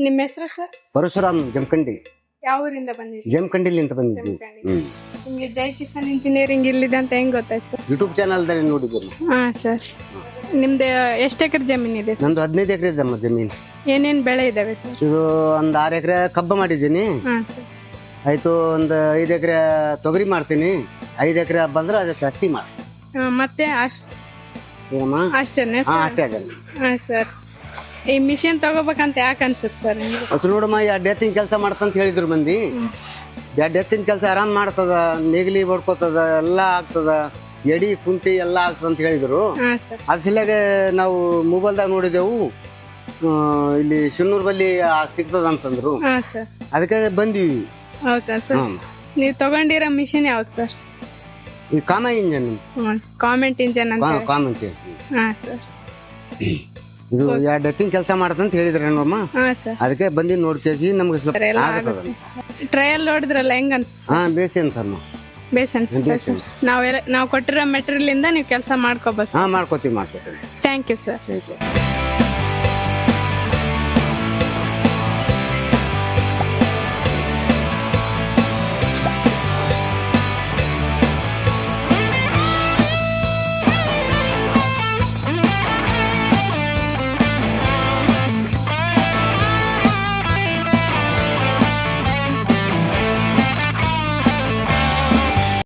ನಿಮ್ಮ ಹೆಸರು ಸರ್? ಪರಶುರಾಮ್ ಜಮಖಂಡಿ. ಯಾವ ಊರಿಂದ ಬಂದಿದ್ದೀರಿ? ಜಮಖಂಡಿಲಿಂದ ಬಂದಿದ್ವಿ. ನಿಮ್ಗೆ ಜೈ ಕಿಸಾನ್ ಇಂಜಿನಿಯರಿಂಗ್ ಇಲ್ಲಿದೆ ಅಂತ ಹೆಂಗ್ ಗೊತ್ತಾಯ್ತು ಸರ್? ಯೂಟ್ಯೂಬ್ ಚಾನಲ್ದಲ್ಲಿ ನೋಡಿದ್ರು. ಹಾ ಸರ್. ನಿಮ್ದು ಎಷ್ಟು ಎಕರೆ ಜಮೀನ್ ಇದೆ ಸರ್? ನಂದು 15 ಎಕರೆ ಇದೆ ಜಮೀನು. ಏನೇನ್ ಬೆಳೆ ಇದಾವೆ ಸರ್? ಇದು ಒಂದು 6 ಎಕರೆ ಕಬ್ಬು ಮಾಡಿದ್ದೀನಿ. ಹಾ ಸರ್. ಆಯ್ತು, ಒಂದು 5 ಎಕರೆ ತೊಗರಿ ಮಾಡ್ತೀನಿ. 5 ಎಕರೆ ಬಂದ್ರೆ ಅದಕ್ಕೆ ಹತ್ತಿ ಮಾಡ್ತೀನಿ. ಮತ್ತೆ ಅಷ್ಟೇನೆ ಹಾ, ಸರ್? ಅಷ್ಟೇ ಅದನ್ನ. ಹಾ ಸರ್. ಈ ಮಿಷನ್ ತಗೋಬೇಕಂತ ಯಾಕೆ ಅನ್ಸುತ್ತೆ ಸರ್ ನಿಮ್ಗೆ? ಅಸಲು ನೋಡಮ್ಮ, 2 ಎತ್ತಿನ ಕೆಲಸ ಮಾಡ್ತಂತ ಹೇಳಿದ್ರು ಮಂದಿ. 2 ಎತ್ತಿನ ಕೆಲಸ ಆರಾಮ್ ಮಾಡ್ತದ, ನೇಗಿಲಿ ಬಡ್ಕೋತದ, ಎಲ್ಲ ಆಗ್ತದ, ಎಡಿ ಕುಂಟಿ ಎಲ್ಲ ಆಗ್ತದ ಅಂತ ಹೇಳಿದ್ರು. ಹಾ ಸರ್. ಅದ್ ಸಲುವಾಗಿ ನಾವು ಮೊಬೈಲ್ದಾಗ ನೋಡಿದೆವು, ಇಲ್ಲಿ ಶಿನ್ನೂರ್ ಬಲ್ಲಿ ಸಿಗ್ತದ ಅಂತಂದ್ರು. ಹಾ ಸರ್. ಅದಕ್ಕೆ ಬಂದಿವಿ. ಹೌದಾ ಸರ್? ನೀವು ತಗೊಂಡಿರೋ ಮಿಷನ್ ಯಾವ್ದು ಸರ್? ಈ ಕಾಮ ಇಂಜನ್. ಕಾಮೆಂಟ್ ಇಂಜನ್ ಅಂತ ಹೇಳಿ. ಕಾಮೆಂಟ್. ಹಾ ಸರ್. ಇದು 2 ಎತ್ತಿನ ಕೆಲಸ ಮಾಡ್ತಂತ ಹೇಳಿದ್ರೆ ನೋಡಮ್ಮ, ಹಾ ಸರ್. ಅದಕ್ಕೆ ಬಂದು ನೋಡ್ಕೇಸಿ ನಮ್ಗೆ ಸ್ವಲ್ಪ ಆಗತ್ತದ. ಟ್ರಯಲ್ ನೋಡಿದ್ರಲ್ಲ, ಹೆಂಗ್ ಅನ್ಸ? ಹಾ, ಬೇಸಿ ಅಂತ ಬೇಸ್ ಅನ್ಸುತ್ತೆ ಸರ್. ನಾವು ಕೊಟ್ಟಿರೋ ಮೆಟೀರಿಯಲ್ ಇಂದ ನೀವು ಕೆಲಸ ಮಾಡ್ಕೋಬಹುದು. ಹಾ, ಮಾಡ್ಕೋತೀವಿ. Thank you sir.